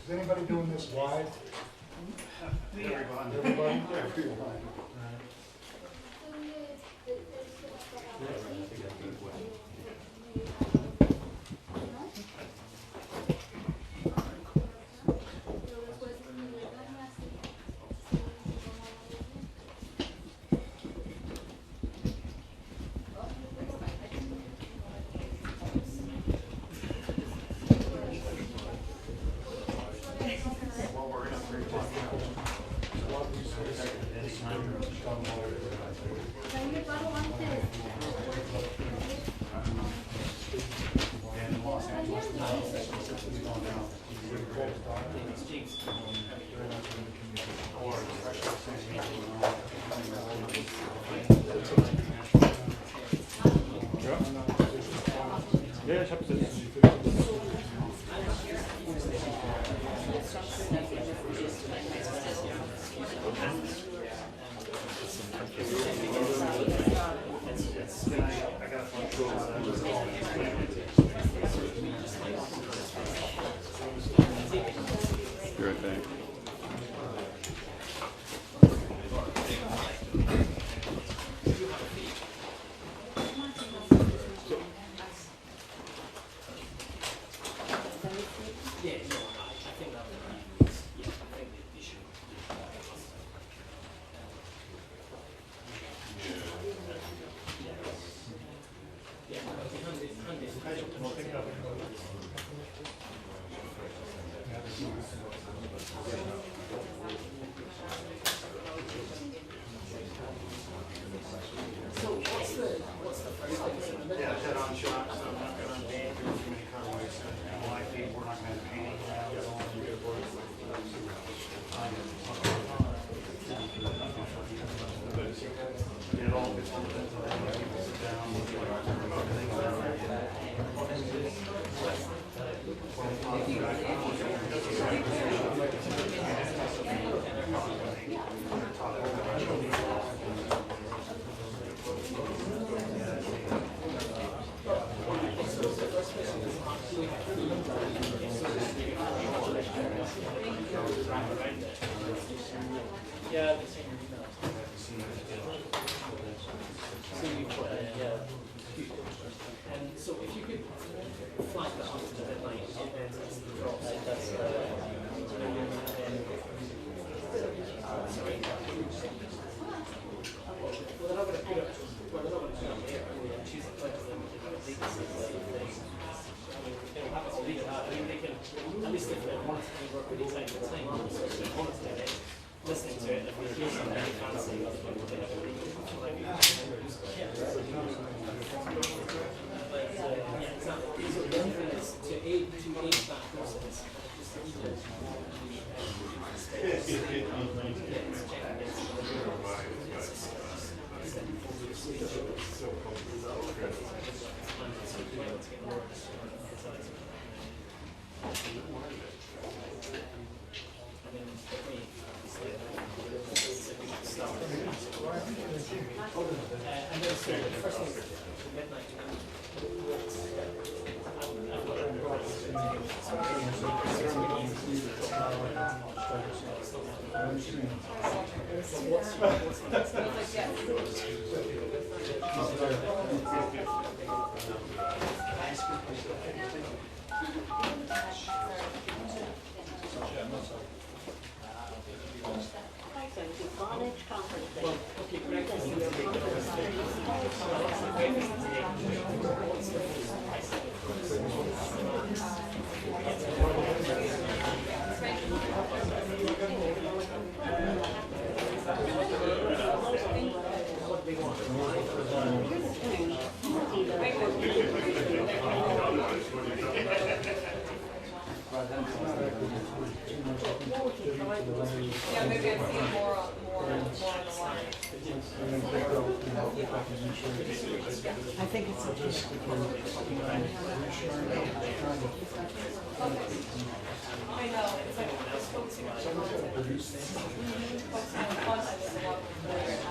Is anybody doing this live? Everybody? Ja, ich hab's jetzt. You're right there. Yeah, maybe I see it more on the line. I think it's I know, it's like just focusing on the content. Focusing on the content is a lot more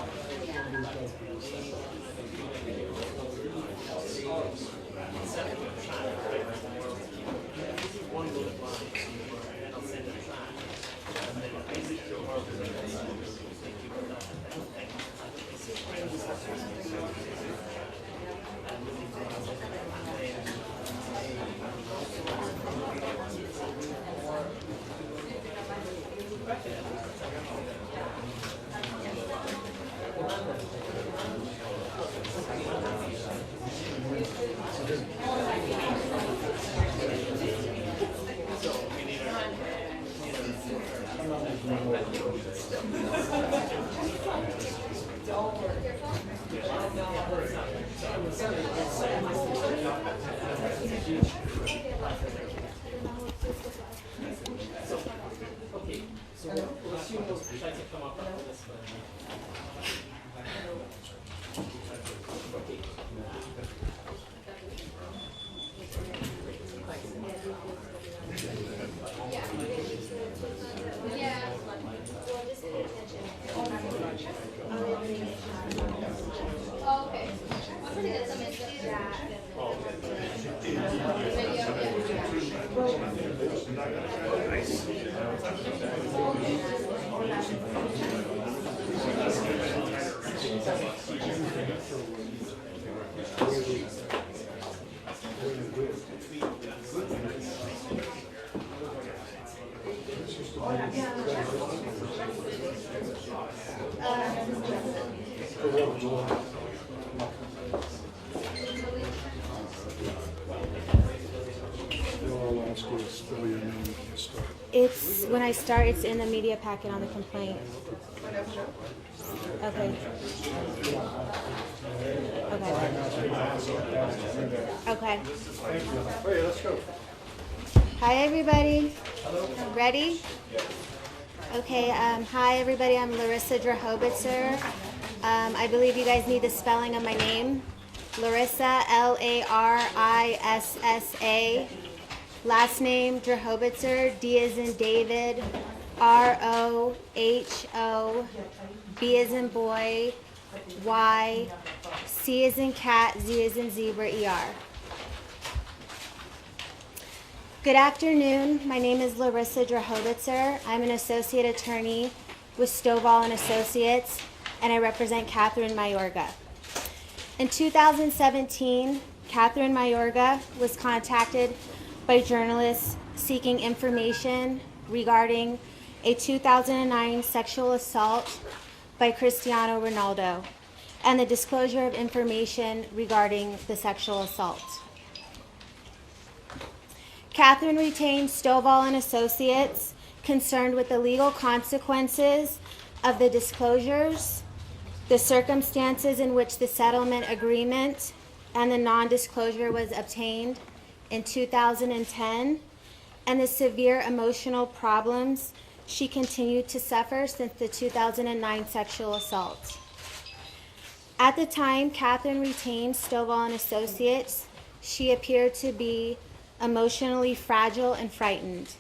They'll ask you to spell your name and start. It's when I start, it's in the media packet on the complaint. Okay. Okay. Okay. Hey, let's go. Hi, everybody. Ready? Okay. Hi, everybody. I'm Larissa Drahobitzer. I believe you guys need the spelling of my name. Larissa, Larissa. Last name Drahobitzer, D as in David, Roho, B as in boy, Y, C as in cat, Z as in zebra, ER. Good afternoon. My name is Larissa Drahobitzer. I'm an associate attorney with Stovall and Associates, and I represent Catherine Mayorga. In 2017, Catherine Mayorga was contacted by journalists seeking information regarding a 2009 sexual assault by Cristiano Ronaldo and the disclosure of information regarding the sexual assault. Catherine retained Stovall and Associates concerned with the legal consequences of the disclosures, the circumstances in which the settlement agreement and the non-disclosure was obtained in 2010, and the severe emotional problems she continued to suffer since the 2009 sexual assault. At the time Catherine retained Stovall and Associates, she appeared to be emotionally fragile and frightened.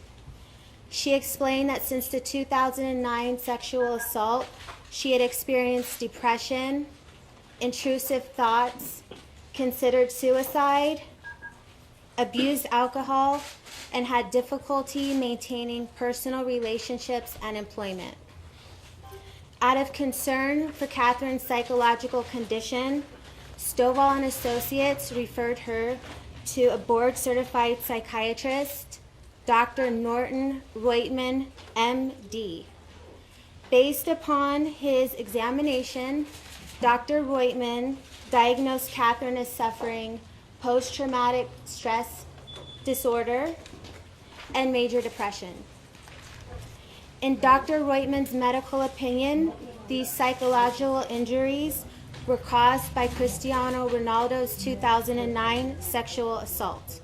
She explained that since the 2009 sexual assault, she had experienced depression, intrusive thoughts, considered suicide, abused alcohol, and had difficulty maintaining personal relationships and employment. Out of concern for Catherine's psychological condition, Stovall and Associates referred her to a board-certified psychiatrist, Dr. Norton Reutman, MD. Based upon his examination, Dr. Reutman diagnosed Catherine as suffering post-traumatic stress disorder and major depression. In Dr. Reutman's medical opinion, these psychological injuries were caused by Cristiano Ronaldo's 2009 sexual assault.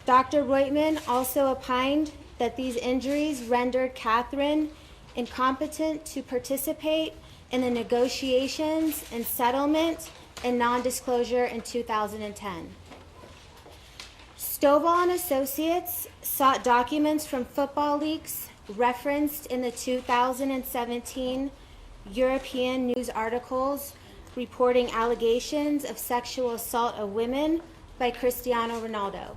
Dr. Reutman also opined that these injuries rendered Catherine incompetent to participate in the negotiations and settlement and non-disclosure in 2010. Stovall and Associates sought documents from football leaks referenced in the 2017 European news articles reporting allegations of sexual assault of women by Cristiano Ronaldo.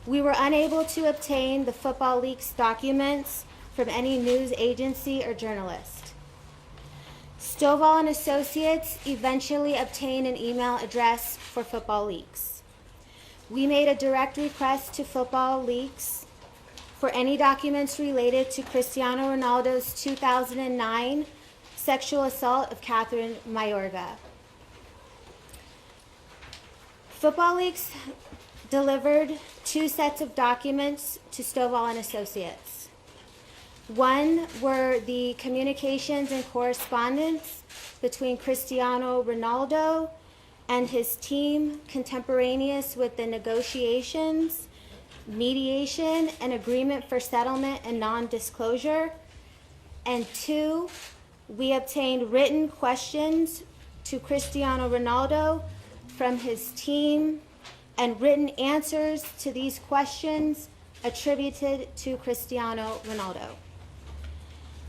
We were unable to obtain the football leaks documents from any news agency or journalist. Stovall and Associates eventually obtained an email address for football leaks. We made a direct request to football leaks for any documents related to Cristiano Ronaldo's 2009 sexual assault of Catherine Mayorga. Football Leaks delivered 2 sets of documents to Stovall and Associates. One were the communications and correspondence between Cristiano Ronaldo and his team contemporaneous with the negotiations, mediation, and agreement for settlement and non-disclosure. And 2, we obtained written questions to Cristiano Ronaldo from his team and written answers to these questions attributed to Cristiano Ronaldo.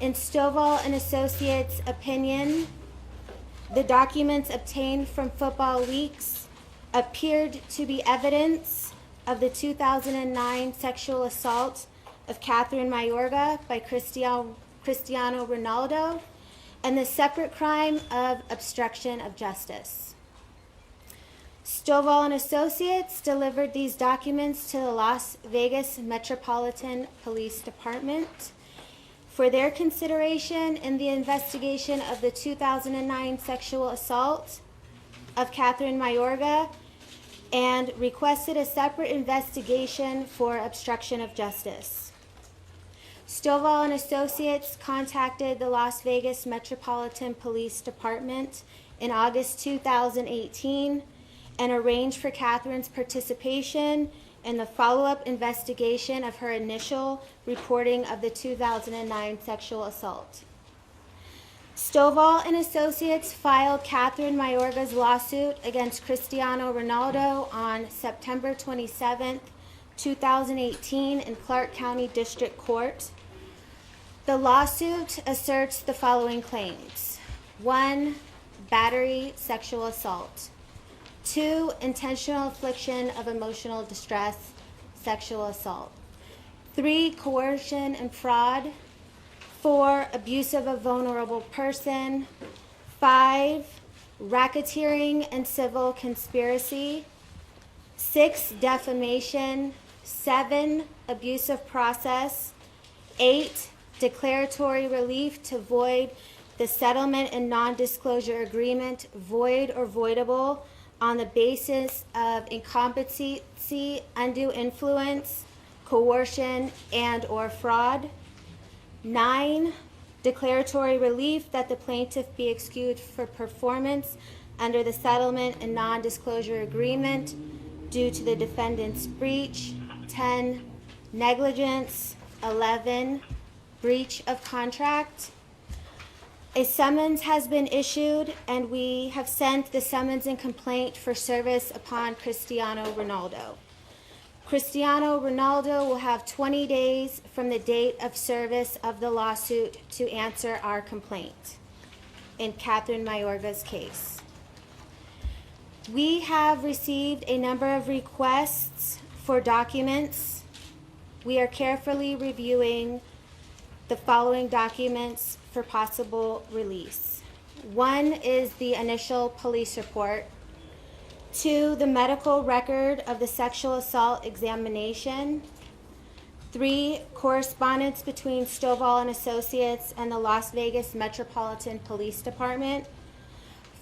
In Stovall and Associates' opinion, the documents obtained from football leaks appeared to be evidence of the 2009 sexual assault of Catherine Mayorga by Cristiano Ronaldo and the separate crime of obstruction of justice. Stovall and Associates delivered these documents to the Las Vegas Metropolitan Police Department for their consideration in the investigation of the 2009 sexual assault of Catherine Mayorga and requested a separate investigation for obstruction of justice. Stovall and Associates contacted the Las Vegas Metropolitan Police Department in August 2018 and arranged for Catherine's participation in the follow-up investigation of her initial reporting of the 2009 sexual assault. Stovall and Associates filed Catherine Mayorga's lawsuit against Cristiano Ronaldo on September 27, 2018 in Clark County District Court. The lawsuit asserts the following claims. 1, battery, sexual assault. 2, intentional infliction of emotional distress, sexual assault. 3, coercion and fraud. 4, abuse of a vulnerable person. 5, racketeering and civil conspiracy. 6, defamation. 7, abuse of process. 8, declaratory relief to void the settlement and non-disclosure agreement, void or voidable on the basis of incompetency, undue influence, coercion, and or fraud. 9, declaratory relief that the plaintiff be excused for performance under the settlement and non-disclosure agreement due to the defendant's breach. 10, negligence. 11, breach of contract. A summons has been issued, and we have sent the summons and complaint for service upon Cristiano Ronaldo. Cristiano Ronaldo will have 20 days from the date of service of the lawsuit to answer our complaint in Catherine Mayorga's case. We have received a number of requests for documents. We are carefully reviewing the following documents for possible release. 1 is the initial police report. 2, the medical record of the sexual assault examination. 3, correspondence between Stovall and Associates and the Las Vegas Metropolitan Police Department.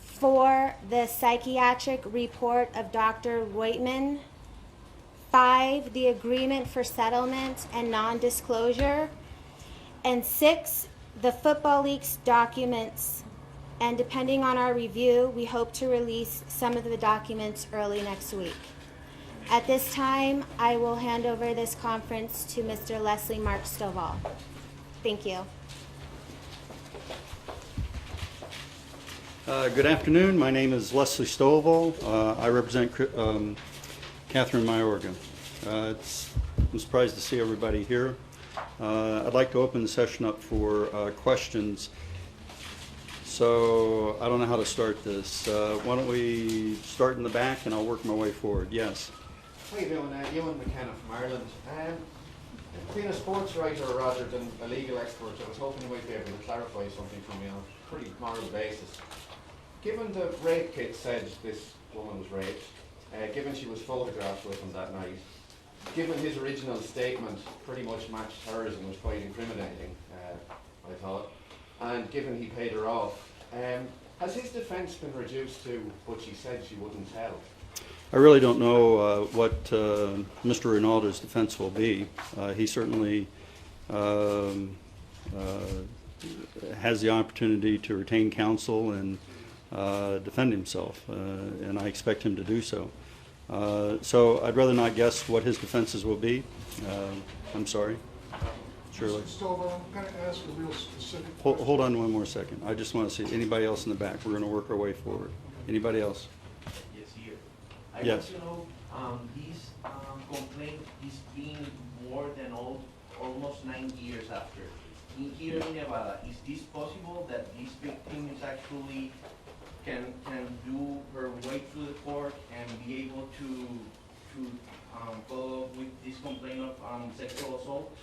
4, the psychiatric report of Dr. Reutman. 5, the agreement for settlement and non-disclosure. And 6, the football leaks documents. And depending on our review, we hope to release some of the documents early next week. At this time, I will hand over this conference to Mr. Leslie Mark Stovall. Thank you. Good afternoon. My name is Leslie Stovall. I represent Catherine Mayorga. I'm surprised to see everybody here. I'd like to open the session up for questions. So I don't know how to start this. Why don't we start in the back and I'll work my way forward. Yes. How you doing? Ewan McKenna from Ireland. Being a sports writer rather than a legal expert, I was hoping you might be able to clarify something for me on a pretty moral basis. Given the rape kit said this woman was raped, given she was photographed with him that night, given his original statement pretty much matched hers and was quite incriminating, I thought, and given he paid her off, has his defence been reduced to what she said she wouldn't tell? I really don't know what Mr. Ronaldo's defense will be. He certainly has the opportunity to retain counsel and defend himself, and I expect him to do so. So I'd rather not guess what his defenses will be. I'm sorry. Shirley. Mr. Stovall, I'm going to ask a real specific Hold on one more second. I just want to see anybody else in the back. We're going to work our way forward. Anybody else? Yes, here. I Yes. want to know, this complaint is being more than almost 9 years after. In here in Nevada, is this possible that this victim is actually can do her way through the court and be able to follow up with this complaint of sexual assault?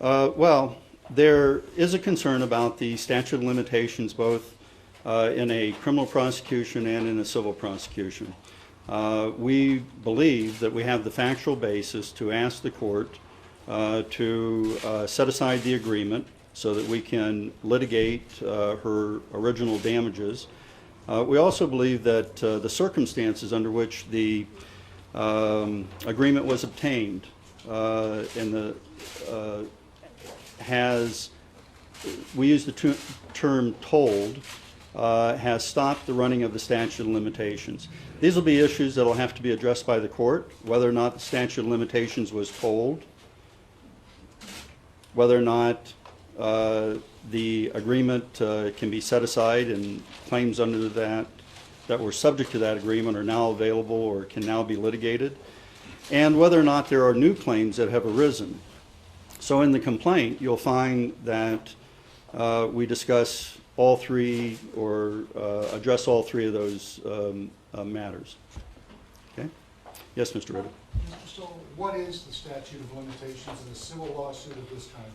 Well, there is a concern about the statute of limitations both in a criminal prosecution and in a civil prosecution. We believe that we have the factual basis to ask the court to set aside the agreement so that we can litigate her original damages. We also believe that the circumstances under which the agreement was obtained we use the term told, has stopped the running of the statute of limitations. These will be issues that will have to be addressed by the court, whether or not the statute of limitations was told, whether or not the agreement can be set aside and claims under that were subject to that agreement are now available or can now be litigated, and whether or not there are new claims that have arisen. So in the complaint, you'll find that we discuss all three or address all three of those matters. Okay? Yes, Mr. Ritter. Mr. Stovall, what is the statute of limitations in a civil lawsuit of this kind?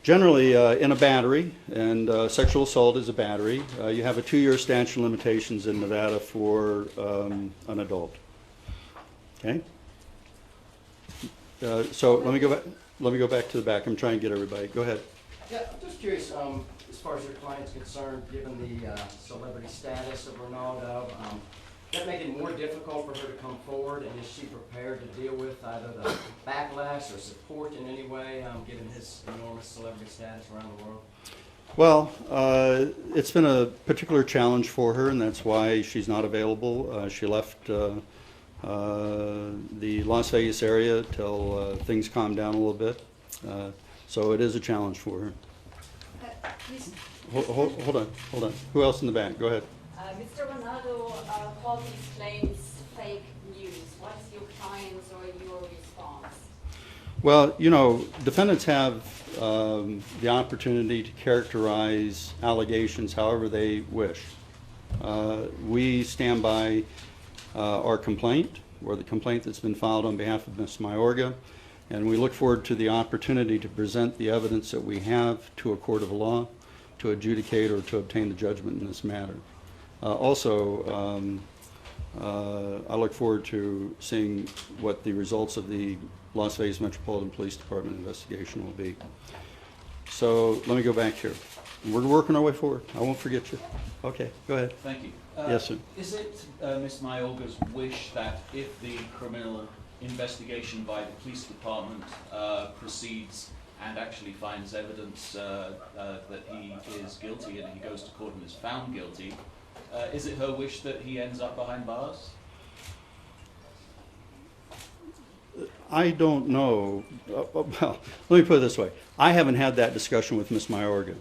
Generally, in a battery, and sexual assault is a battery, you have a 2-year statute of limitations in Nevada for an adult. Okay? So let me go back to the back. I'm trying to get everybody. Go ahead. Yeah, I'm just curious, as far as your client's concerned, given the celebrity status of Ronaldo, does that make it more difficult for her to come forward, and is she prepared to deal with either the backlash or support in any way, given his enormous celebrity status around the world? Well, it's been a particular challenge for her, and that's why she's not available. She left the Las Vegas area till things calmed down a little bit. So it is a challenge for her. Hold on. Who else in the back? Go ahead. Mr. Ronaldo called these claims fake news. What is your client's or your response? Well, defendants have the opportunity to characterize allegations however they wish. We stand by our complaint, or the complaint that's been filed on behalf of Ms. Mayorga, and we look forward to the opportunity to present the evidence that we have to a court of law to adjudicate or to obtain the judgment in this matter. Also, I look forward to seeing what the results of the Las Vegas Metropolitan Police Department investigation will be. So let me go back here. We're working our way forward. I won't forget you. Okay, go ahead. Thank you. Yes, sir. Is it Ms. Mayorga's wish that if the criminal investigation by the police department proceeds and actually finds evidence that he is guilty and he goes to court and is found guilty, is it her wish that he ends up behind bars? I don't know. Well, let me put it this way. I haven't had that discussion with Ms. Mayorga.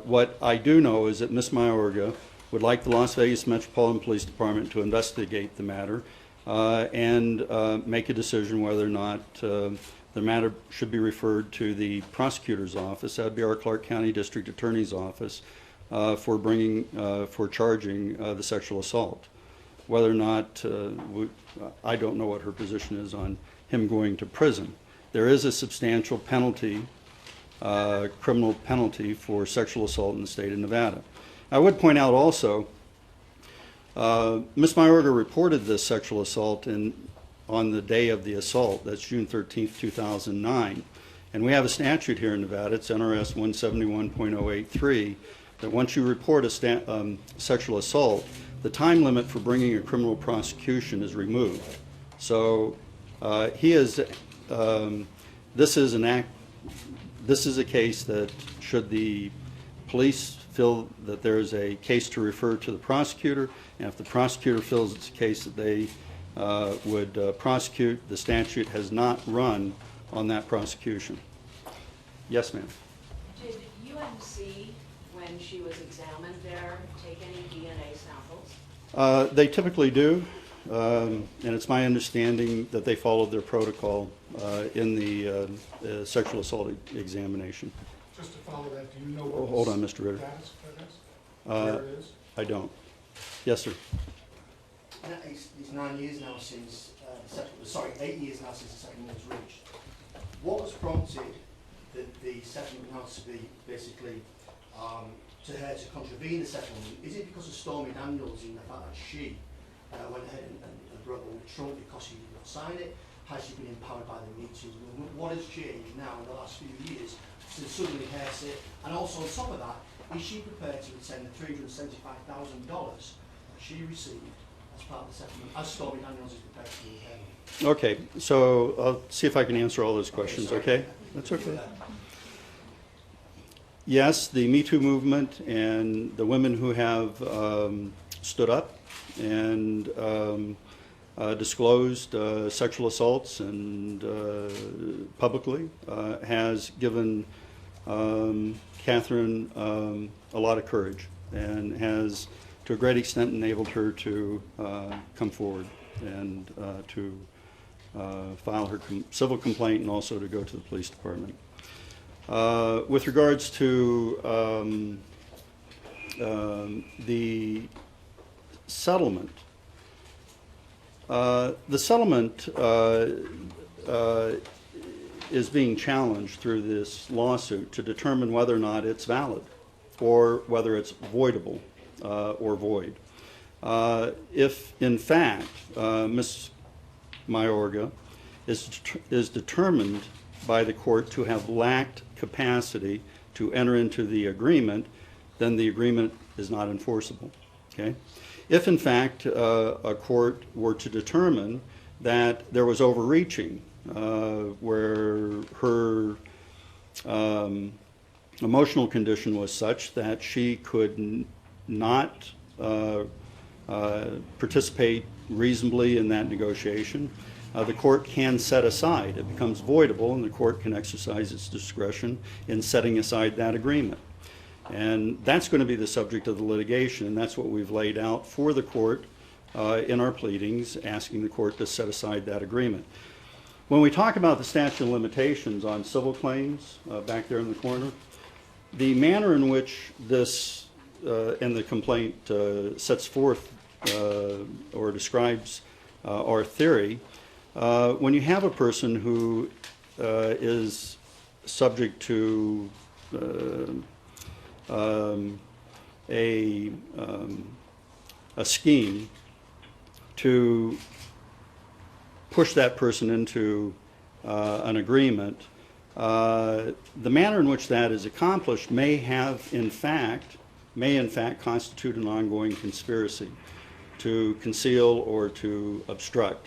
What I do know is that Ms. Mayorga would like the Las Vegas Metropolitan Police Department to investigate the matter and make a decision whether or not the matter should be referred to the prosecutor's office. That would be our Clark County District Attorney's office for charging the sexual assault. Whether or not, I don't know what her position is on him going to prison. There is a substantial penalty, criminal penalty for sexual assault in the state of Nevada. I would point out also, Ms. Mayorga reported this sexual assault on the day of the assault. That's June 13th, 2009. And we have a statute here in Nevada, it's NRS 171.083, that once you report a sexual assault, the time limit for bringing a criminal prosecution is removed. So this is a case that, should the police feel that there's a case to refer to the prosecutor, and if the prosecutor feels it's a case that they would prosecute, the statute has not run on that prosecution. Yes, ma'am. Did UNC, when she was examined there, take any DNA samples? They typically do, and it's my understanding that they followed their protocol in the sexual assault examination. Just to follow that, do you know what Hold on, Mr. Ritter. status that is? Where it is? I don't. Yes, sir. It's 9 years now since sorry, 8 years now since the settlement was reached. What has prompted the settlement now to be basically to her to contravene the settlement? Is it because of Stormy Daniels and the fact that she went ahead and broke the trunk because she did not sign it? Has she been empowered by the Me Too movement? What has changed now in the last few years to suddenly her say? And also on top of that, is she prepared to return the $375,000 that she received as part of the settlement, as Stormy Daniels is prepared to return? Okay, so I'll see if I can answer all those questions, okay? That's okay. Yes, the Me Too movement and the women who have stood up and disclosed sexual assaults and publicly has given Catherine a lot of courage and has to a great extent enabled her to come forward and to file her civil complaint and also to go to the police department. With regards to the settlement, is being challenged through this lawsuit to determine whether or not it's valid or whether it's voidable or void. If, in fact, Ms. Mayorga is determined by the court to have lacked capacity to enter into the agreement, then the agreement is not enforceable. Okay? If, in fact, a court were to determine that there was overreaching, where her emotional condition was such that she could not participate reasonably in that negotiation, the court can set aside. It becomes voidable, and the court can exercise its discretion in setting aside that agreement. And that's going to be the subject of the litigation, and that's what we've laid out for the court in our pleadings, asking the court to set aside that agreement. When we talk about the statute of limitations on civil claims, back there in the corner, the manner in which this and the complaint sets forth or describes our theory, when you have a person who is subject to a scheme to push that person into an agreement, the manner in which that is accomplished may in fact constitute an ongoing conspiracy to conceal or to obstruct.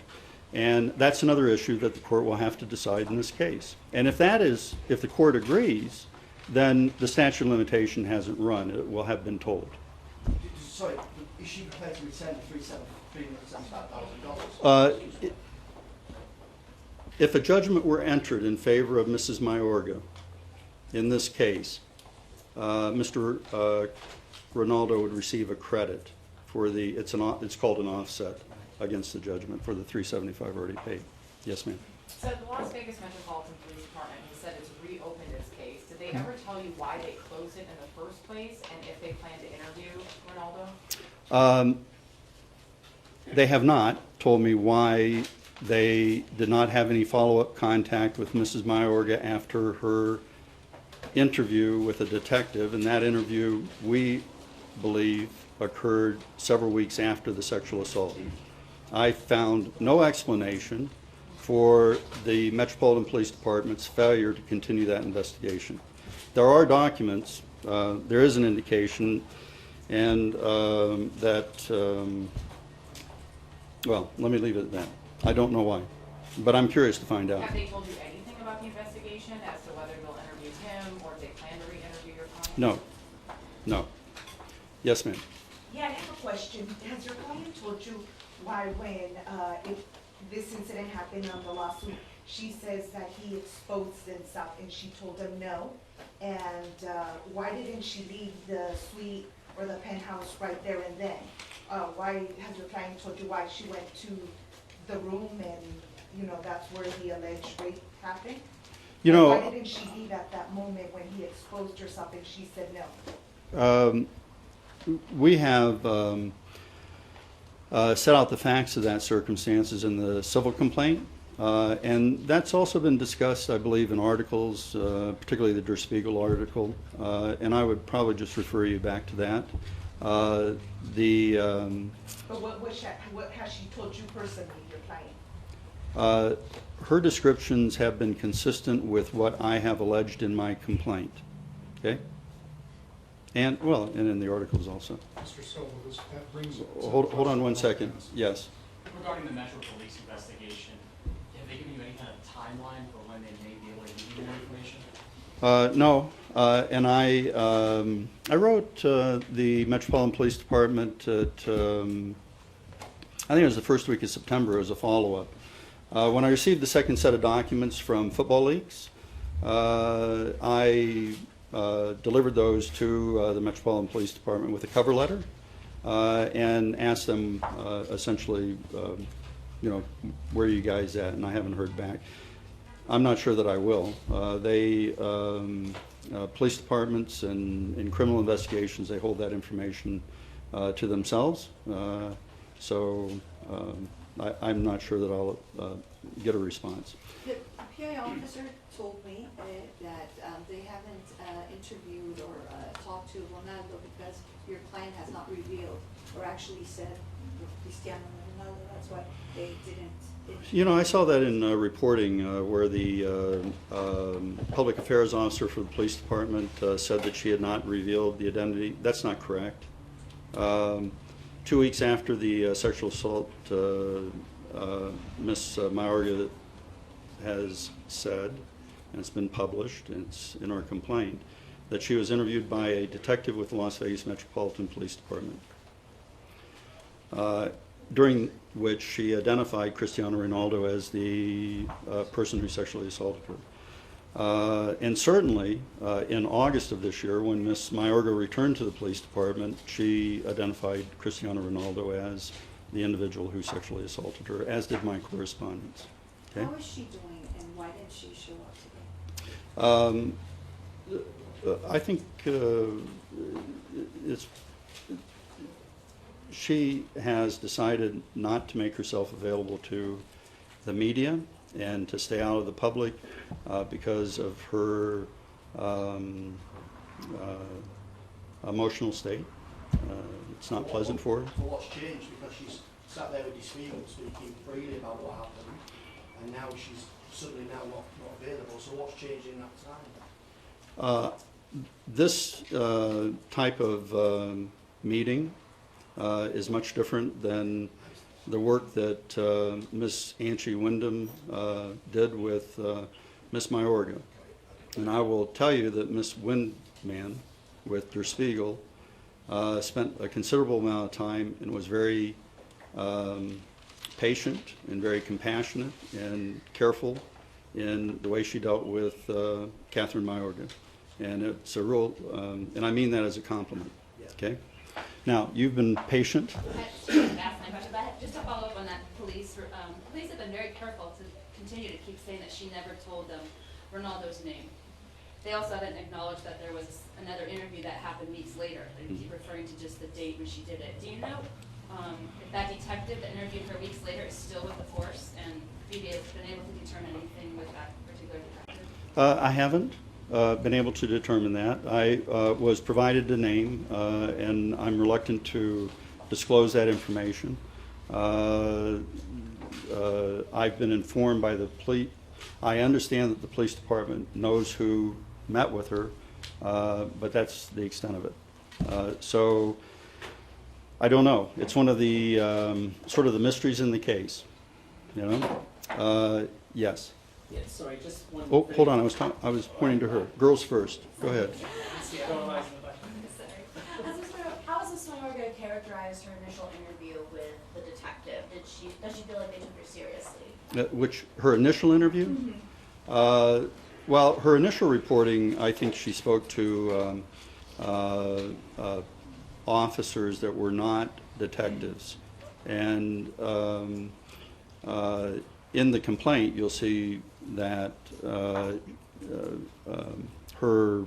And that's another issue that the court will have to decide in this case. And if the court agrees, then the statute of limitation hasn't run. It will have been told. Sorry, is she prepared to return the $375,000? If a judgment were entered in favor of Mrs. Mayorga in this case, Mr. Ronaldo would receive a credit for it's called an offset against the judgment for the $375 already paid. Yes, ma'am. So the Las Vegas Metropolitan Police Department has said it's reopened its case. Did they ever tell you why they closed it in the first place, and if they plan to interview Ronaldo? They have not told me why they did not have any follow-up contact with Mrs. Mayorga after her interview with a detective, and that interview, we believe, occurred several weeks after the sexual assault. I found no explanation for the Metropolitan Police Department's failure to continue that investigation. There are documents, there is an indication, and well, let me leave it at that. I don't know why, but I'm curious to find out. Have they told you anything about the investigation as to whether they'll interview him, or if they plan to re-interview your client? No. No. Yes, ma'am. Yeah, I have a question. Has your client told you why when if this incident happened on the lawsuit, she says that he exposed himself and she told him no? And why didn't she leave the suite or the penthouse right there and then? Why has your client told you why she went to the room and, that's where the alleged rape happened? Why didn't she leave at that moment when he exposed herself and she said no? We have set out the facts of that circumstances in the civil complaint, and that's also been discussed, I believe, in articles, particularly the Der Spiegel article, and I would probably just refer you back to that. But what has she told you personally, your client? Her descriptions have been consistent with what I have alleged in my complaint. Okay? And in the articles also. Mr. Silva, that brings it to Hold on one second. Yes. Regarding the Metro Police investigation, have they given you any kind of timeline for when they may be able to give you more information? No, and I wrote the Metropolitan Police Department at, I think it was the first week of September as a follow-up. When I received the second set of documents from Football Leaks, I delivered those to the Metropolitan Police Department with a cover letter and asked them essentially, where are you guys at? And I haven't heard back. I'm not sure that I will. Police departments and in criminal investigations, they hold that information to themselves. So I'm not sure that I'll get a response. The PI officer told me that they haven't interviewed or talked to Ronaldo because your client has not revealed or actually said Cristiano Ronaldo. That's why they didn't. I saw that in reporting where the public affairs officer for the police department said that she had not revealed the identity. That's not correct. 2 weeks after the sexual assault, Ms. Mayorga has said, and it's been published, and it's in our complaint, that she was interviewed by a detective with the Las Vegas Metropolitan Police Department, during which she identified Cristiano Ronaldo as the person who sexually assaulted her. And certainly, in August of this year, when Ms. Mayorga returned to the police department, she identified Cristiano Ronaldo as the individual who sexually assaulted her, as did my correspondents. Okay? How is she doing, and why didn't she show up today? I think she has decided not to make herself available to the media and to stay out of the public because of her emotional state. It's not pleasant for her. So what's changed? Because she's sat there with Spiegel speaking freely about what happened, and now she's suddenly not available. So what's changed in that time? This type of meeting is much different than the work that Ms. Angie Wyndham did with Ms. Mayorga. And I will tell you that Ms. Windman with Der Spiegel spent a considerable amount of time and was very patient and very compassionate and careful in the way she dealt with Catherine Mayorga. And it's a real, and I mean that as a compliment, okay? Now, you've been patient. Just to follow up on that, police have been very careful to continue to keep saying that she never told them Ronaldo's name. They also haven't acknowledged that there was another interview that happened weeks later. They keep referring to just the date when she did it. Do you know if that detective that interviewed her weeks later is still with the force, and BB has been able to determine anything with that particular detective? I haven't been able to determine that. I was provided the name, and I'm reluctant to disclose that information. I've been informed by the police. I understand that the police department knows who met with her, but that's the extent of it. So I don't know. It's one of the sort of the mysteries in the case, you know. Yes. Yeah, sorry, just one. Oh, hold on. I was pointing to her. Girls first. Go ahead. How was Ms. Mayorga characterized her initial interview with the detective? Does she feel like they took her seriously? Her initial interview? Well, her initial reporting, I think she spoke to officers that were not detectives. And in the complaint, you'll see that her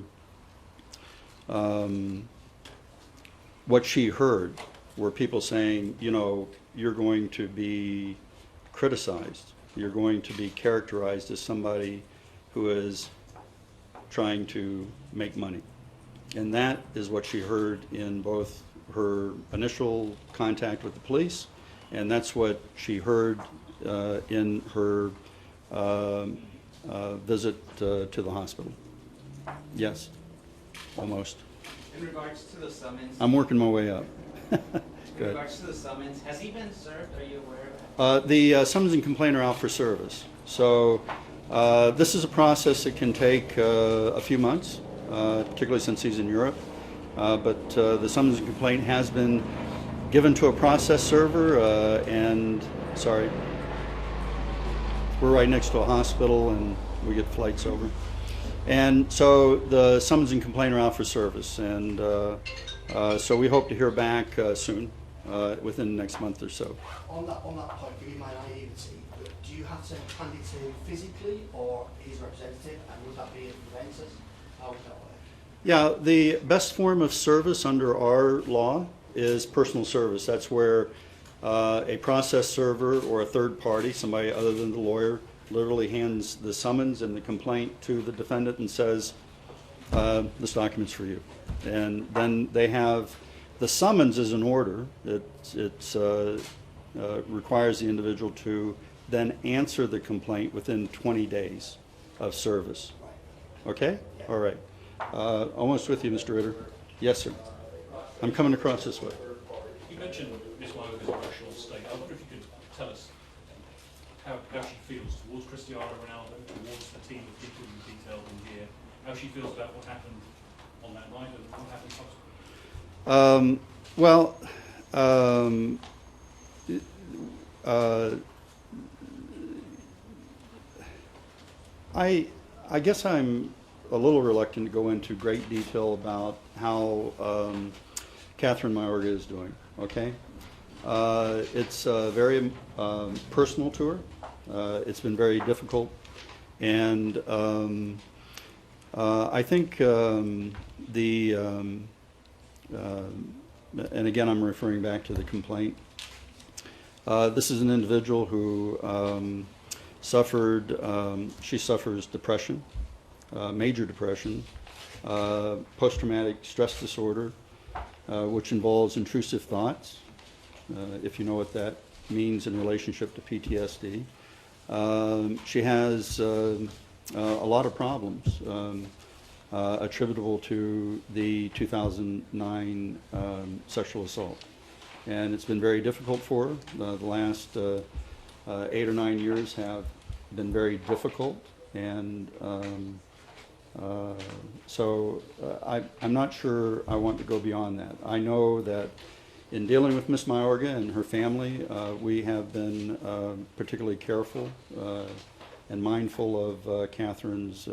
what she heard were people saying, you know, you're going to be criticized. You're going to be characterized as somebody who is trying to make money. And that is what she heard in both her initial contact with the police, and that's what she heard in her visit to the hospital. Yes, almost. In regards to the summons. I'm working my way up. In regards to the summons, has he been served? Are you aware of that? The summons and complaint are out for service. So this is a process that can take a few months, particularly since he's in Europe. But the summons and complaint has been given to a process server, and sorry, we're right next to a hospital and we get flights over. And so the summons and complaint are out for service, and so we hope to hear back soon, within the next month or so. On that point, forgive my naivety, but do you have to hand it to him physically or his representative, and would that be a preventative? How would that work? Yeah, the best form of service under our law is personal service. That's where a process server or a third party, somebody other than the lawyer, literally hands the summons and the complaint to the defendant and says, this document's for you. And then they have, the summons is an order. It requires the individual to then answer the complaint within 20 days of service. Okay? All right. Almost with you, Mr. Ritter. Yes, sir. I'm coming across this way. You mentioned Ms. Mayorga's emotional state. I wonder if you could tell us how she feels towards Cristiano Ronaldo, towards the team of people you detailed in here, how she feels about what happened on that night and what happened subsequently? I guess I'm a little reluctant to go into great detail about how Catherine Mayorga is doing, okay? It's very personal to her. It's been very difficult. And I think and again, I'm referring back to the complaint. This is an individual who she suffers depression, major depression, post-traumatic stress disorder, which involves intrusive thoughts, if you know what that means in relationship to PTSD. She has a lot of problems attributable to the 2009 sexual assault. And it's been very difficult for her. The last 8 or 9 years have been very difficult. And so I'm not sure I want to go beyond that. I know that in dealing with Ms. Mayorga and her family, we have been particularly careful and mindful of Catherine's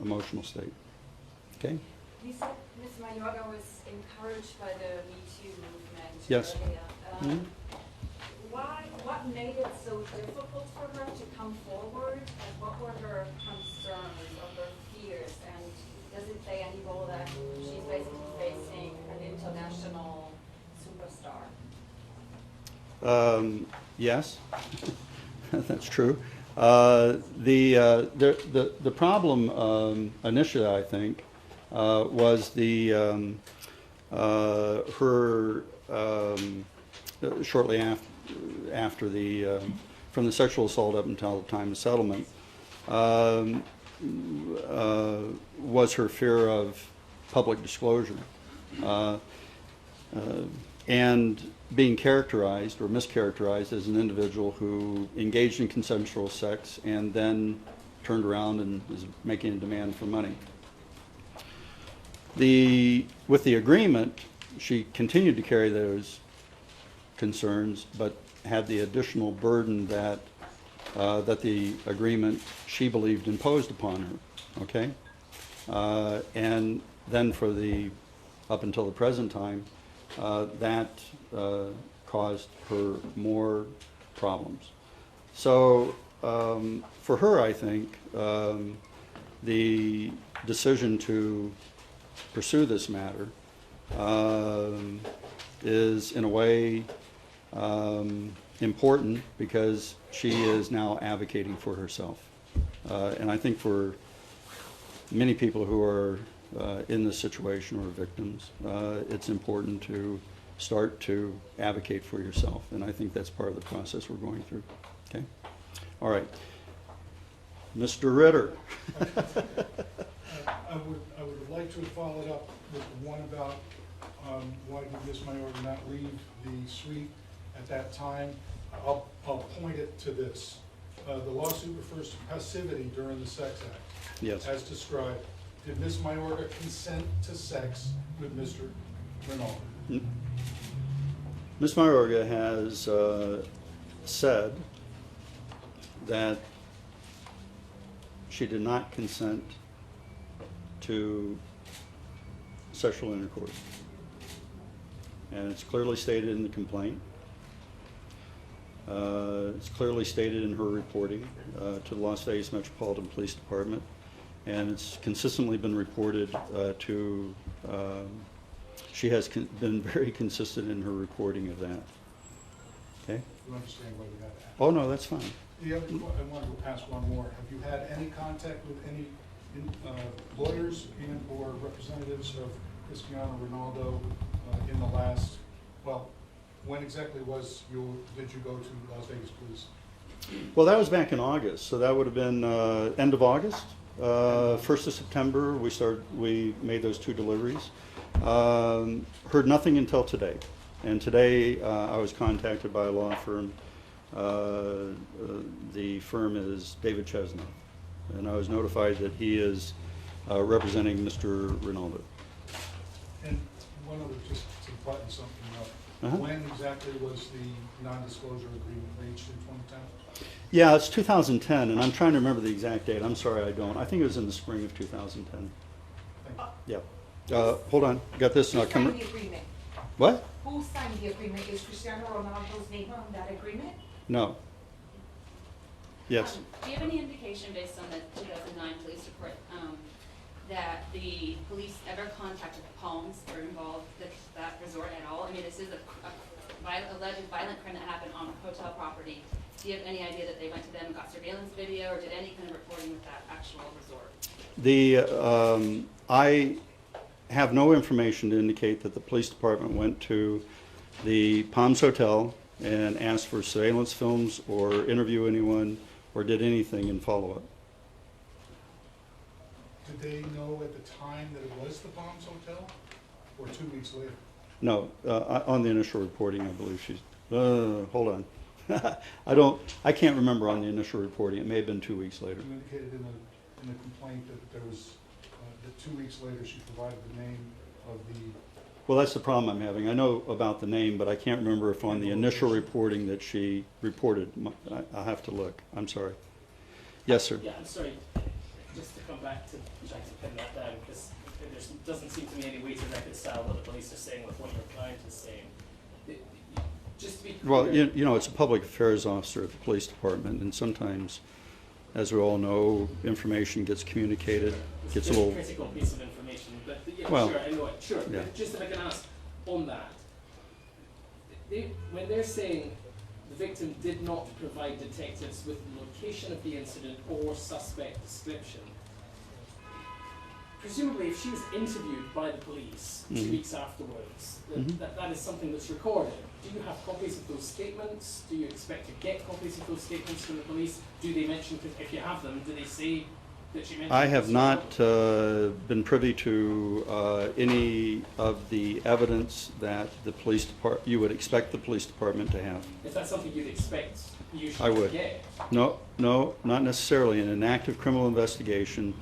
emotional state. Okay? You said Ms. Mayorga was encouraged by the Me Too movement Yes. earlier. What made it so difficult for her to come forward? And what were her concerns or her fears? And does it play any role that she's basically facing an international superstar? Yes, that's true. The problem initially, I think, was her shortly after the from the sexual assault up until the time of settlement was her fear of public disclosure and being characterized or mischaracterized as an individual who engaged in consensual sex and then turned around and is making a demand for money. With the agreement, she continued to carry those concerns, but had the additional burden that the agreement, she believed, imposed upon her. Okay, and then up until the present time, that caused her more problems. So for her, I think the decision to pursue this matter is in a way important because she is now advocating for herself. And I think for many people who are in this situation or victims, it's important to start to advocate for yourself. And I think that's part of the process we're going through. Okay? All right. Mr. Ritter. I would like to have followed up with the one about why did Ms. Mayorga not leave the suite at that time. I'll point it to this. The lawsuit refers to passivity during the Sex Act. Yes. As described. Did Ms. Mayorga consent to sex with Mr. Ronaldo? Ms. Mayorga has said that she did not consent to sexual intercourse. And it's clearly stated in the complaint. It's clearly stated in her reporting to the Las Vegas Metropolitan Police Department. And it's consistently been reported to, she has been very consistent in her reporting of that. Okay? You understand why we had that? Oh, no, that's fine. I want to ask one more. Have you had any contact with any lawyers and or representatives of Cristiano Ronaldo in the last, well, when exactly did you go to Las Vegas Police? Well, that was back in August, so that would have been end of August. 1st of September, we made those 2 deliveries. Heard nothing until today. And today I was contacted by a law firm. The firm is David Chesnow. And I was notified that he is representing Mr. Ronaldo. And one other, just to button something up. When exactly was the non-disclosure agreement reached in 2010? Yeah, it's 2010, and I'm trying to remember the exact date. I'm sorry, I don't. I think it was in the spring of 2010. Yeah. Hold on. Got this. Who signed the agreement? What? Who signed the agreement? Is Cristiano Ronaldo's name on that agreement? No. Yes. Do you have any indication based on the 2009 police report that the police ever contacted the Palms or involved that resort at all? I mean, this is a alleged violent crime that happened on a hotel property. Do you have any idea that they went to them and got surveillance video or did any kind of reporting with that actual resort? I have no information to indicate that the police department went to the Palms Hotel and asked for surveillance films or interview anyone or did anything in follow-up. Did they know at the time that it was the Palms Hotel or 2 weeks later? No, on the initial reporting, I believe she's, hold on. I can't remember on the initial reporting. It may have been 2 weeks later. You indicated in the complaint that there was, that 2 weeks later she provided the name of the Well, that's the problem I'm having. I know about the name, but I can't remember if on the initial reporting that she reported. I'll have to look. I'm sorry. Yes, sir. Yeah, I'm sorry, just to come back to trying to pin that down, because there doesn't seem to me any way to reconcile what the police are saying with what your client is saying. Just to be clear. Well, you know, it's a public affairs officer at the police department, and sometimes, as we all know, information gets communicated, gets a little... critical piece of information, but yeah, Well, sure, I know it, sure. yeah. But just if I can ask on that, when they're saying the victim did not provide detectives with the location of the incident or suspect description, presumably if she was interviewed by the police 2 weeks afterwards, that is something that's recorded. Do you have copies of those statements? Do you expect to get copies of those statements from the police? Do they mention, if you have them, do they say that she mentioned? I have not been privy to any of the evidence that the police department, you would expect the police department to have. Is that something you'd expect you should I would. get? No, not necessarily. In an active criminal investigation,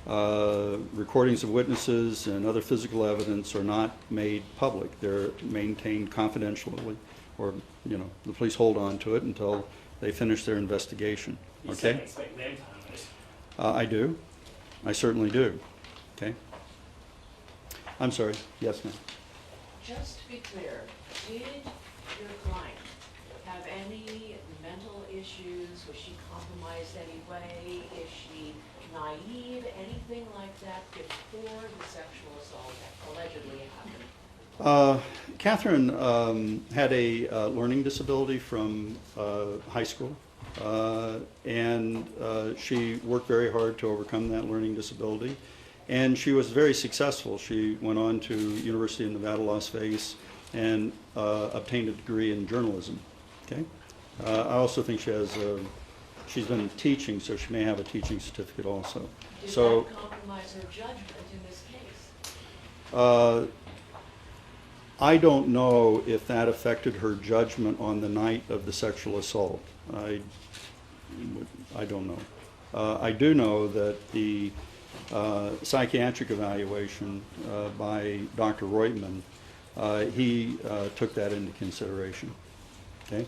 recordings of witnesses and other physical evidence are not made public. They're maintained confidentially, or, you know, the police hold on to it until they finish their investigation. You Okay? certainly expect them to have it. I do. I certainly do. Okay? I'm sorry. Yes, ma'am. Just to be clear, did your client have any mental issues? Was she compromised any way? Is she naive? Anything like that before the sexual assault allegedly happened? Catherine had a learning disability from high school, and she worked very hard to overcome that learning disability, and she was very successful. She went on to University of Nevada, Las Vegas, and obtained a degree in journalism. Okay, I also think she has. She's been teaching, so she may have a teaching certificate also. Did So. that compromise her judgment in this case? I don't know if that affected her judgment on the night of the sexual assault. I don't know. I do know that the psychiatric evaluation by Dr. Reutemann, he took that into consideration. Okay?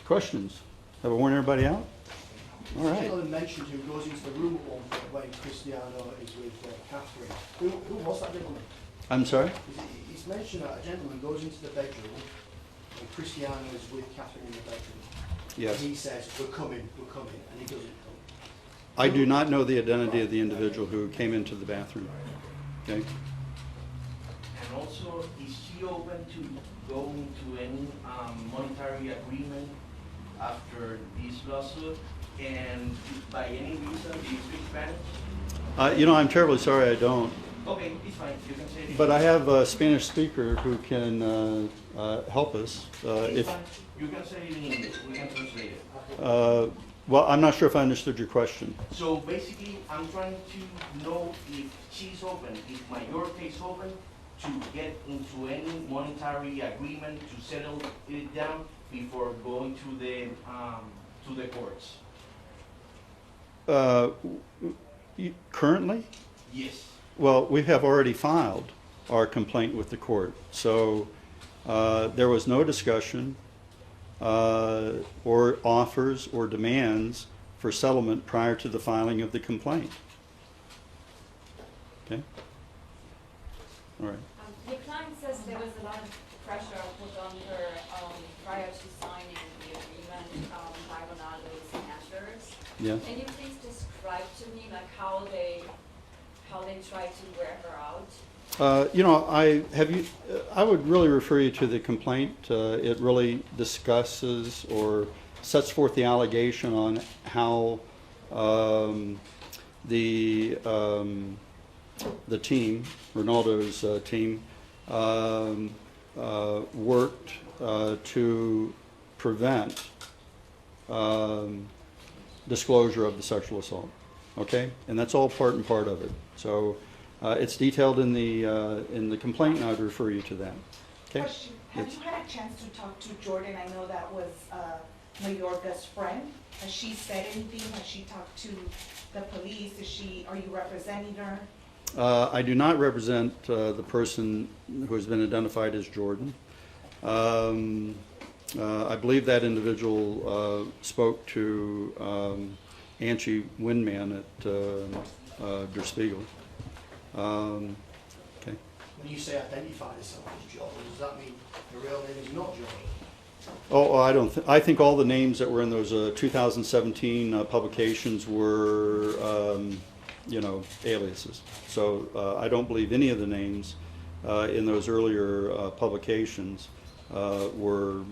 Questions? Have I worn everybody out? All The right. gentleman mentioned who goes into the room at one point when Cristiano is with Catherine. Who was that gentleman? I'm sorry? He's mentioned that a gentleman goes into the bedroom and Cristiano is with Catherine in the bedroom. Yes. And he says, we're coming, and he doesn't come. I do not know the identity of the individual who came into the bathroom. Okay? And also, is she open to go into any monetary agreement after this lawsuit? And by any reason, do you speak Spanish? You know, I'm terribly sorry I don't. Okay, it's fine. You can say it. But I have a Spanish speaker who can help us. It's fine. You can say it in English. We can translate it. Well, I'm not sure if I understood your question. So basically, I'm trying to know if she's open, if Mallorca is open to get into any monetary agreement to settle it down before going to the courts. Currently? Yes. Well, we have already filed our complaint with the court. So there was no discussion or offers or demands for settlement prior to the filing of the complaint. Okay? All right. The client says there was a lot of pressure put on her prior to signing the agreement by Ronaldo's managers. Yeah. Can you please describe to me like how they try to wear her out? You know, I would really refer you to the complaint. It really discusses or sets forth the allegation on how the team, Ronaldo's team, worked to prevent disclosure of the sexual assault. Okay, and that's all part and part of it. So it's detailed in the complaint, and I would refer you to that. Okay. Question: have you had a chance to talk to Jordan? I know that was Mayorga's friend. Has she said anything? Has she talked to the police? Are you representing her? I do not represent the person who has been identified as Jordan. I believe that individual spoke to Angie Windman at Der Spiegel. Okay. When you say identify yourself as John, does that mean the real name is not John? Oh, I don't. I think all the names that were in those 2017 publications were, aliases. So I don't believe any of the names in those earlier publications were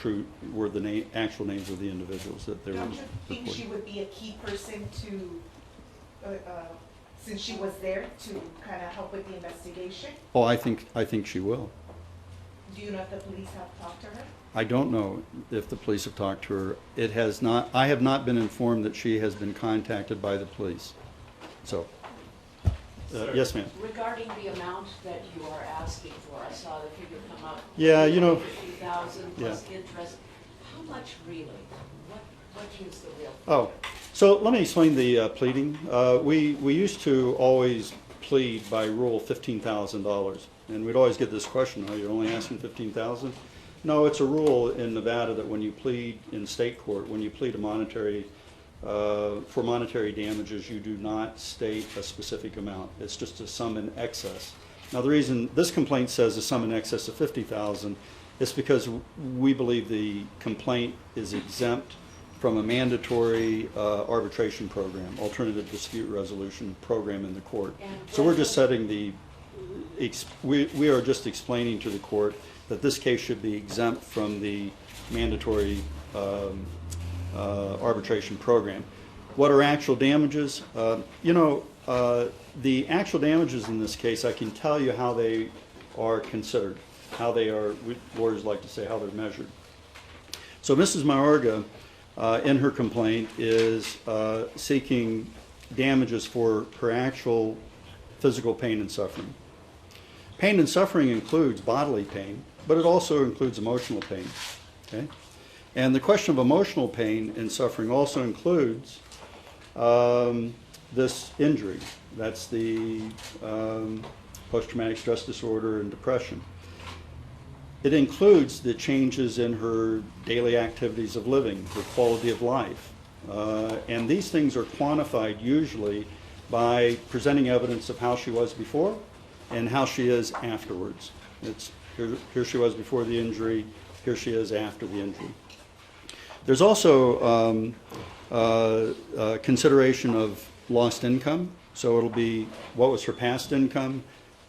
true. Were the actual names of the individuals that they were Don't you think reporting. she would be a key person to, since she was there, to kind of help with the investigation? Oh, I think she will. Do you know if the police have talked to her? I don't know if the police have talked to her. It has not. I have not been informed that she has been contacted by the police. So, yes, ma'am. Regarding the amount that you are asking for, I saw the figure come up. Yeah, you know. 50,000 plus Yeah. interest. How much really? What is the real? Oh, so let me explain the pleading. We used to always plead by rule $15,000, and we'd always get this question: "Oh, you're only asking $15,000?" No, it's a rule in Nevada that when you plead in state court, when you plead for monetary damages, you do not state a specific amount. It's just a sum in excess. Now, the reason this complaint says a sum in excess of $50,000 is because we believe the complaint is exempt from a mandatory arbitration program, alternative dispute resolution program in the court. So we're just setting we are just explaining to the court that this case should be exempt from the mandatory arbitration program. What are actual damages? The actual damages in this case, I can tell you how they are considered, how they are, lawyers like to say, how they're measured. So Mrs. Mayorga, in her complaint, is seeking damages for her actual physical pain and suffering. Pain and suffering includes bodily pain, but it also includes emotional pain. Okay? And the question of emotional pain and suffering also includes this injury. That's the post-traumatic stress disorder and depression. It includes the changes in her daily activities of living, her quality of life. And these things are quantified usually by presenting evidence of how she was before and how she is afterwards. It's here she was before the injury, here she is after the injury. There's also consideration of lost income. So it'll be what was her past income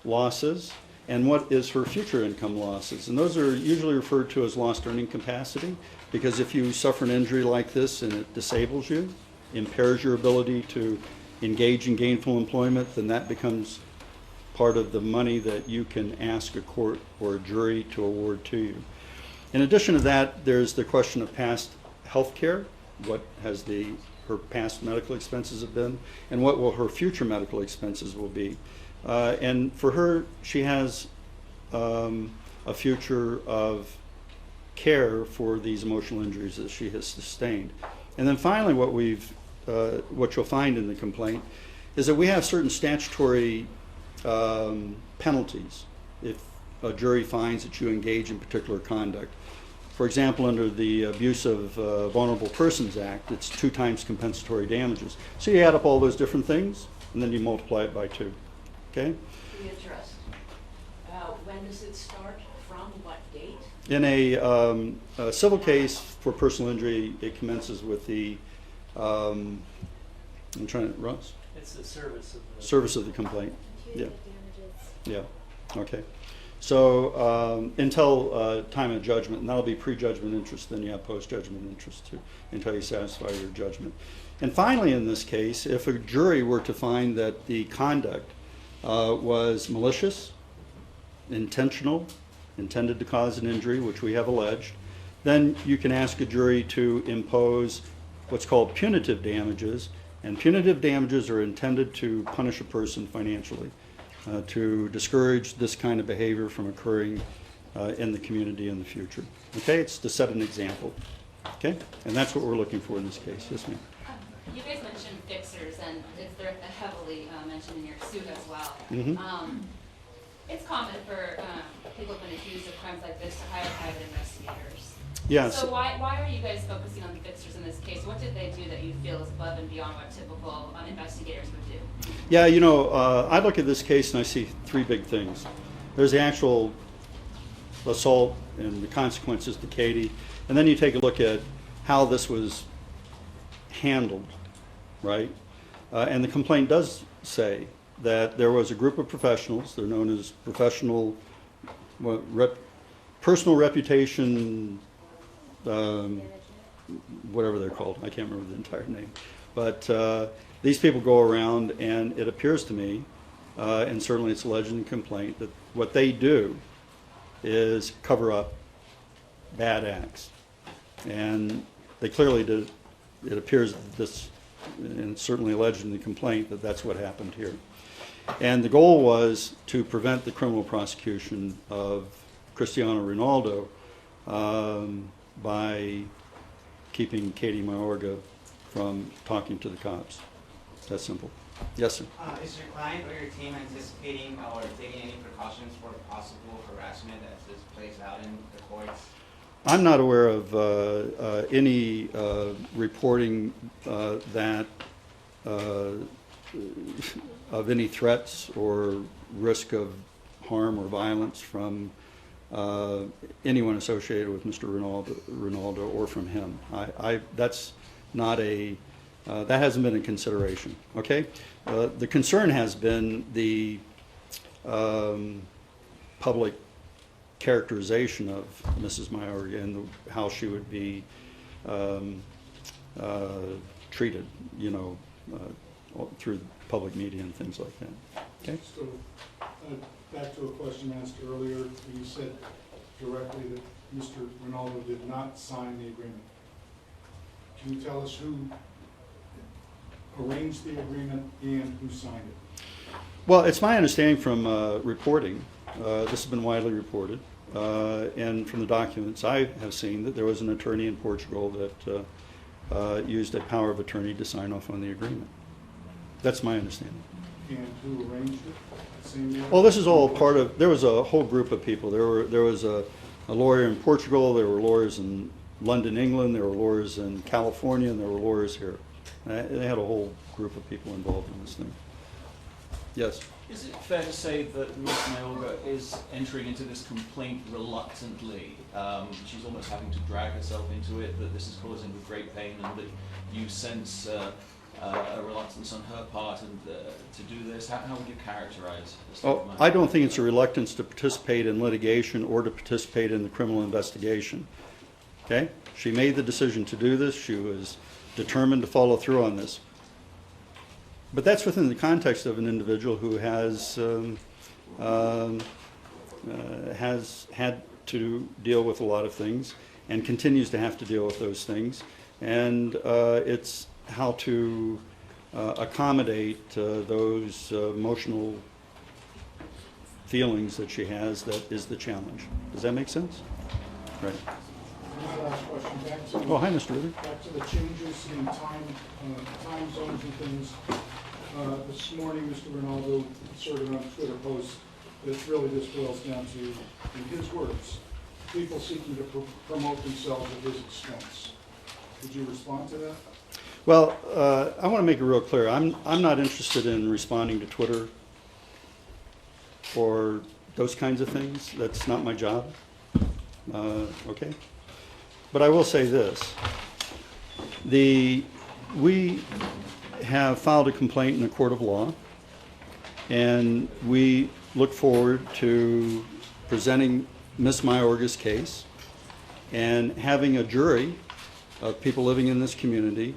losses and what is her future income losses. And those are usually referred to as lost earning capacity, because if you suffer an injury like this and it disables you, impairs your ability to engage in gainful employment, then that becomes part of the money that you can ask a court or a jury to award to you. In addition to that, there's the question of past health care. What has her past medical expenses have been, and what will her future medical expenses will be. And for her, she has a future of care for these emotional injuries that she has sustained. And then finally, what you'll find in the complaint is that we have certain statutory penalties if a jury finds that you engage in particular conduct. For example, under the Abuse of Vulnerable Persons Act, it's 2 times compensatory damages. So you add up all those different things, and then you multiply it by 2. Okay? The interest. When does it start? From what date? In a civil case for personal injury, it commences with the, Russ? It's the service of the... Service of the complaint. Yeah. Yeah. Okay. So until time of judgment, and that'll be pre-judgment interest, then you have post-judgment interest too, until you satisfy your judgment. And finally, in this case, if a jury were to find that the conduct was malicious, intentional, intended to cause an injury, which we have alleged, then you can ask a jury to impose what's called punitive damages, and punitive damages are intended to punish a person financially, to discourage this kind of behavior from occurring in the community in the future. Okay, it's to set an example. Okay, and that's what we're looking for in this case. Yes, ma'am. You guys mentioned fixers, and they're heavily mentioned in your suit as well. Mhm. It's common for people who've been accused of crimes like this to hire private investigators. Yes. So why are you guys focusing on the fixers in this case? What did they do that you feel is above and beyond what typical investigators would do? Yeah, you know, I look at this case and I see three big things. There's the actual assault and the consequences to Katie, and then you take a look at how this was handled, right? And the complaint does say that there was a group of professionals, they're known as professional, personal reputation, whatever they're called, I can't remember the entire name. But these people go around, and it appears to me, and certainly it's alleged in the complaint, that what they do is cover up bad acts. And they clearly did, it appears that this, and it's certainly alleged in the complaint, that that's what happened here. And the goal was to prevent the criminal prosecution of Cristiano Ronaldo by keeping Katie Mayorga from talking to the cops. That's simple. Yes, sir. Is your client or your team anticipating or taking any precautions for possible harassment as this plays out in the courts? I'm not aware of any reporting that of any threats or risk of harm or violence from anyone associated with Mr. Ronaldo or from him. That's not a that hasn't been a consideration. Okay, the concern has been the public characterization of Mrs. Mayorga and how she would be treated, you know, through public media and things like that. Okay. So, back to a question asked earlier, you said directly that Mr. Ronaldo did not sign the agreement. Can you tell us who arranged the agreement and who signed it? Well, it's my understanding from reporting, this has been widely reported, and from the documents I have seen, that there was an attorney in Portugal that used a power of attorney to sign off on the agreement. That's my understanding. And who arranged it? Same year? Well, this is all part of, there was a whole group of people. There was a lawyer in Portugal, there were lawyers in London, England, there were lawyers in California, and there were lawyers here. They had a whole group of people involved in this thing. Yes? Is it fair to say that Ms. Mayorga is entering into this complaint reluctantly? She's almost having to drag herself into it, that this is causing her great pain, and that you sense a reluctance on her part and to do this? How would you characterize this? Oh, I don't think it's a reluctance to participate in litigation or to participate in the criminal investigation. Okay? She made the decision to do this. She was determined to follow through on this. But that's within the context of an individual who has had to deal with a lot of things and continues to have to deal with those things. And it's how to accommodate those emotional feelings that she has that is the challenge. Does that make sense? Right. My last question, back to, Oh, hi, Mr. Ritter. back to the changes in time zones and things. This morning, Mr. Ronaldo asserted on a Twitter post that really this boils down to, in his words, people seeking to promote themselves at his expense. Would you respond to that? Well, I want to make it real clear. I'm not interested in responding to Twitter or those kinds of things. That's not my job. Okay? But I will say this. We have filed a complaint in a court of law, and we look forward to presenting Ms. Mayorga's case and having a jury of people living in this community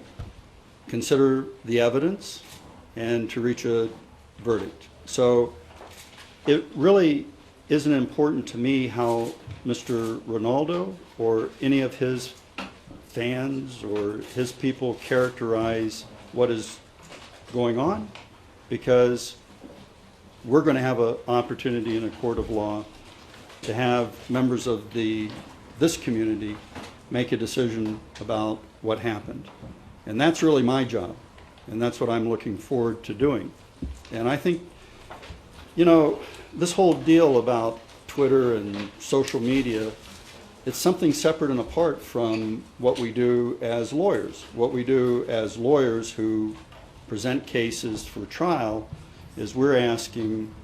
consider the evidence and to reach a verdict. So it really isn't important to me how Mr. Ronaldo or any of his fans or his people characterize what is going on, because we're going to have an opportunity in a court of law to have members of this community make a decision about what happened. And that's really my job, and that's what I'm looking forward to doing. And I think, you know, this whole deal about Twitter and social media, it's something separate and apart from what we do as lawyers. What we do as lawyers who present cases for trial is we're asking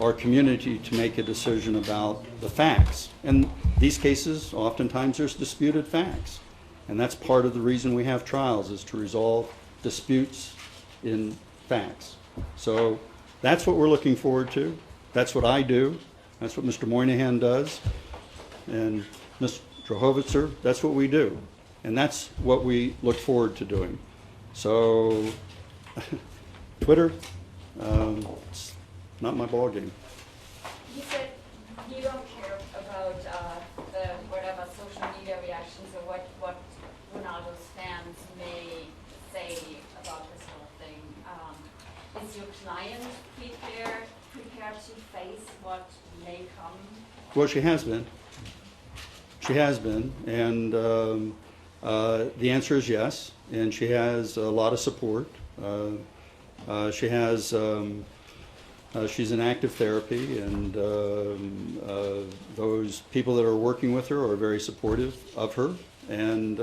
our community to make a decision about the facts. And these cases, oftentimes there's disputed facts. And that's part of the reason we have trials, is to resolve disputes in facts. So that's what we're looking forward to. That's what I do. That's what Mr. Moynihan does. And Mr. Howitzer, that's what we do. And that's what we look forward to doing. So Twitter, it's not my ballgame. You said you don't care about the whatever social media reactions or what Ronaldo's fans may say about this whole thing. Is your client prepared to face what may come? Well, she has been. She has been, and the answer is yes. And she has a lot of support. She has. She's in active therapy, and those people that are working with her are very supportive of her, and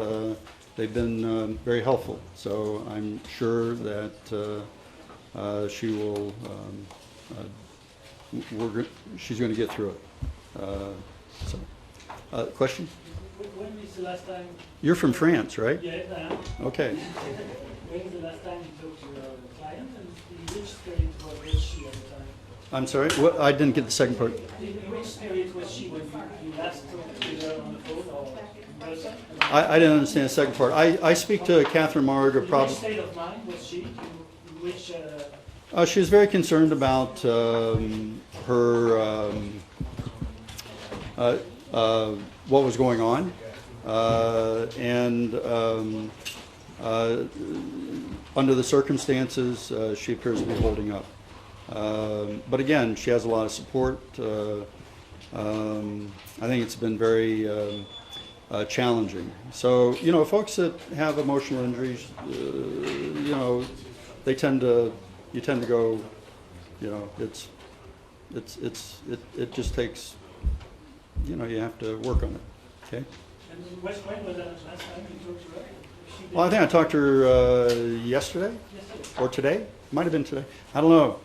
they've been very helpful. So I'm sure that she will. She's going to get through it. Question? When was the last time? You're from France, right? Yes, I am. Okay. When was the last time you talked to your client, and in which spirit was she at the time? I'm sorry? What? I didn't get the second part. In which spirit was she when you last talked to her on the phone or in person? I didn't understand the second part. I speak to Catherine Marg, or In probably. which state of mind was she? In which... She was very concerned about her what was going on, and under the circumstances, she appears to be holding up. But again, she has a lot of support. I think it's been very challenging. So, you know, folks that have emotional injuries, you know, they tend to. You tend to go, you know, it just takes, you know, you have to work on it, okay? And when was that last time you talked to her? Well, I think I talked to her yesterday or today. Might have been today. I don't know.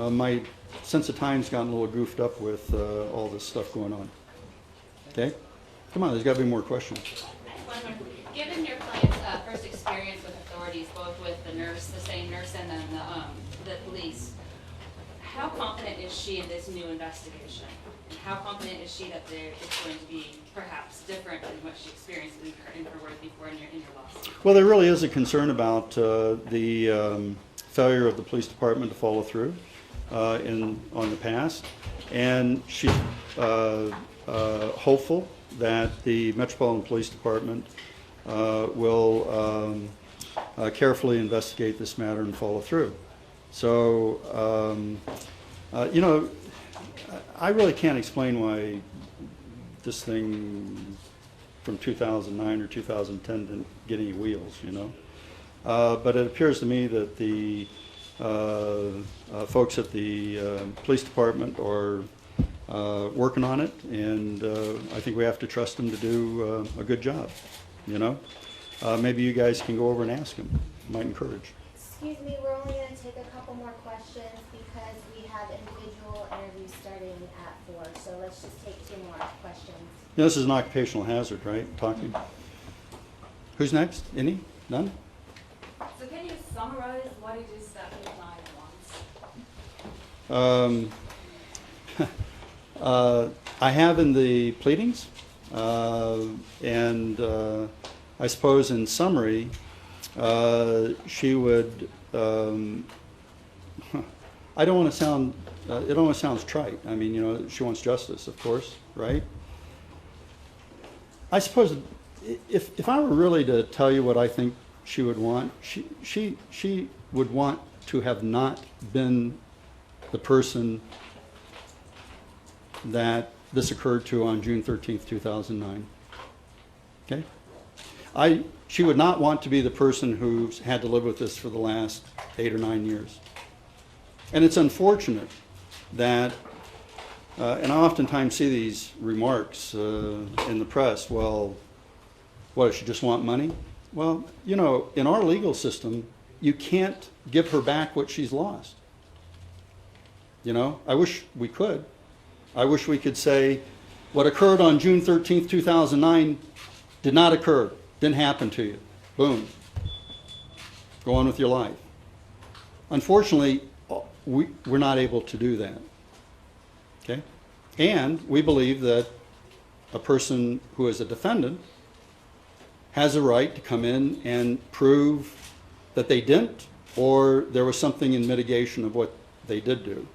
My sense of time's gotten a little goofed up with all this stuff going on. Okay? Come on, there's got to be more questions. Given your client's first experience with authorities, both with the nurse, the same nurse, and then the police, how confident is she in this new investigation? And how confident is she that it's going to be perhaps different than what she experienced in her work before in your lawsuit? Well, there really is a concern about the failure of the police department to follow through on the past, and she's hopeful that the Metropolitan Police Department will carefully investigate this matter and follow through. So, you know, I really can't explain why this thing from 2009 or 2010 didn't get any wheels, you know. But it appears to me that the folks at the police department are working on it, and I think we have to trust them to do a good job, you know. Maybe you guys can go over and ask them. Might encourage. Excuse me, we're only going to take a couple more questions because we have individual interviews starting at 4, so let's just take 2 more questions. Yeah, this is an occupational hazard, right? Talking. Who's next? Any? None? So can you summarize what it is that your client wants? I have in the pleadings, and I suppose in summary, she would, I don't want to sound, it almost sounds trite. I mean, you know, she wants justice, of course, right? I suppose if I were really to tell you what I think she would want, she would want to have not been the person that this occurred to on June 13th, 2009. Okay? she would not want to be the person who's had to live with this for the last 8 or 9 years. And it's unfortunate that, and I oftentimes see these remarks in the press, well, what, does she just want money? Well, you know, in our legal system, you can't give her back what she's lost. You know, I wish we could. I wish we could say, what occurred on June 13th, 2009 did not occur, didn't happen to you. Boom. Go on with your life. Unfortunately, we're not able to do that. Okay? And we believe that a person who is a defendant has a right to come in and prove that they didn't, or there was something in mitigation of what they did do.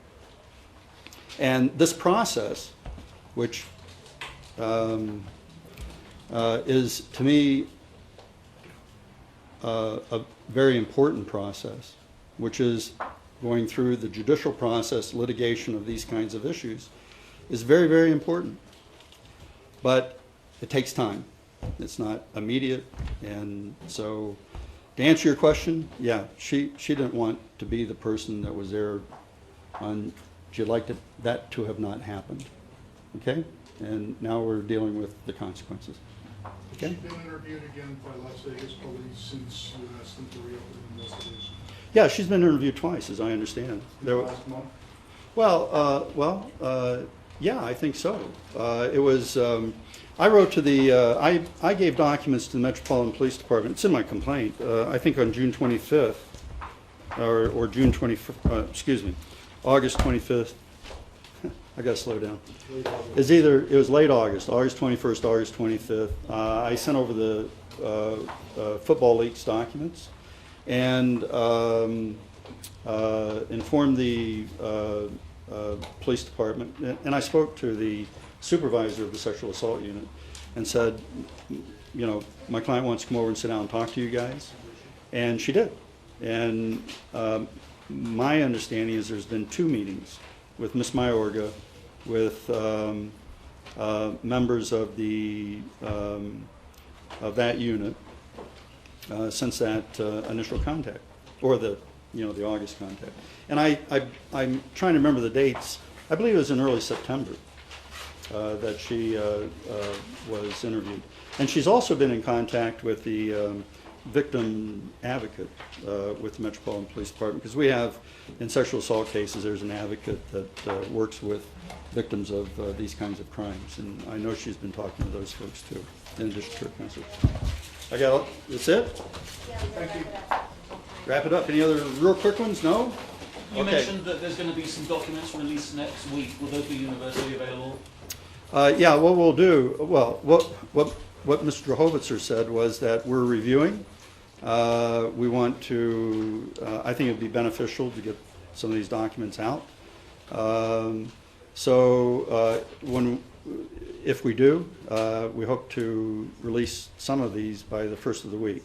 And this process, which is, to me, a very important process, which is going through the judicial process, litigation of these kinds of issues, is very, very important. But it takes time. It's not immediate. And so, to answer your question, yeah, she didn't want to be the person that was there on, she'd like that to have not happened. Okay? And now we're dealing with the consequences. Okay? Has she been interviewed again by Las Vegas police since you asked them to reopen the investigation? Yeah, she's been interviewed twice, as I understand. Last month? Well, yeah, I think so. It was, I wrote to the, I gave documents to the Metropolitan Police Department. It's in my complaint, I think on June 25th, or June 25th, excuse me, August 25th. I got to slow down. It was late August 21st, August 25th. I sent over the Football League's documents and informed the police department. And I spoke to the supervisor of the sexual assault unit and said, you know, my client wants to come over and sit down and talk to you guys. And she did. And my understanding is there's been 2 meetings with Ms. Mayorga, with members of the of that unit since that initial contact, or the August contact. And I'm trying to remember the dates. I believe it was in early September that she was interviewed. And she's also been in contact with the victim advocate with the Metropolitan Police Department, because we have, in sexual assault cases, there's an advocate that works with victims of these kinds of crimes. And I know she's been talking to those folks too, in addition to her counsel. That's it? Thank you. Wrap it up. Any other real quick ones? No? You mentioned that there's going to be some documents released next week. Will those be universally available? Yeah, what we'll do, well, what Mr. Howitzer said was that we're reviewing. We want to, I think it'd be beneficial to get some of these documents out. If we do, we hope to release some of these by the first of the week.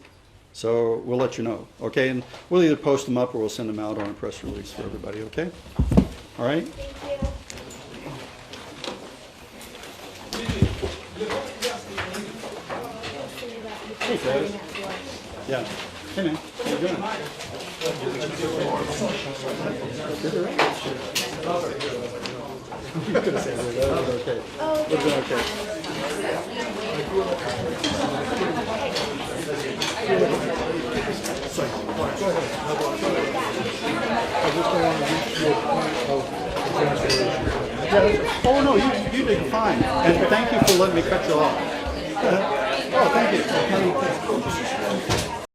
So we'll let you know, okay? And we'll either post them up or we'll send them out on a press release for everybody, okay? All right? Hey, Travis. Yeah. Hey, man. How you doing? You could have said that. That was okay. It would have been Sorry. Go ahead. I just don't want to reach your point of exasperation. Oh, no, you did fine. And thank you for letting me cut you off. Oh, thank you.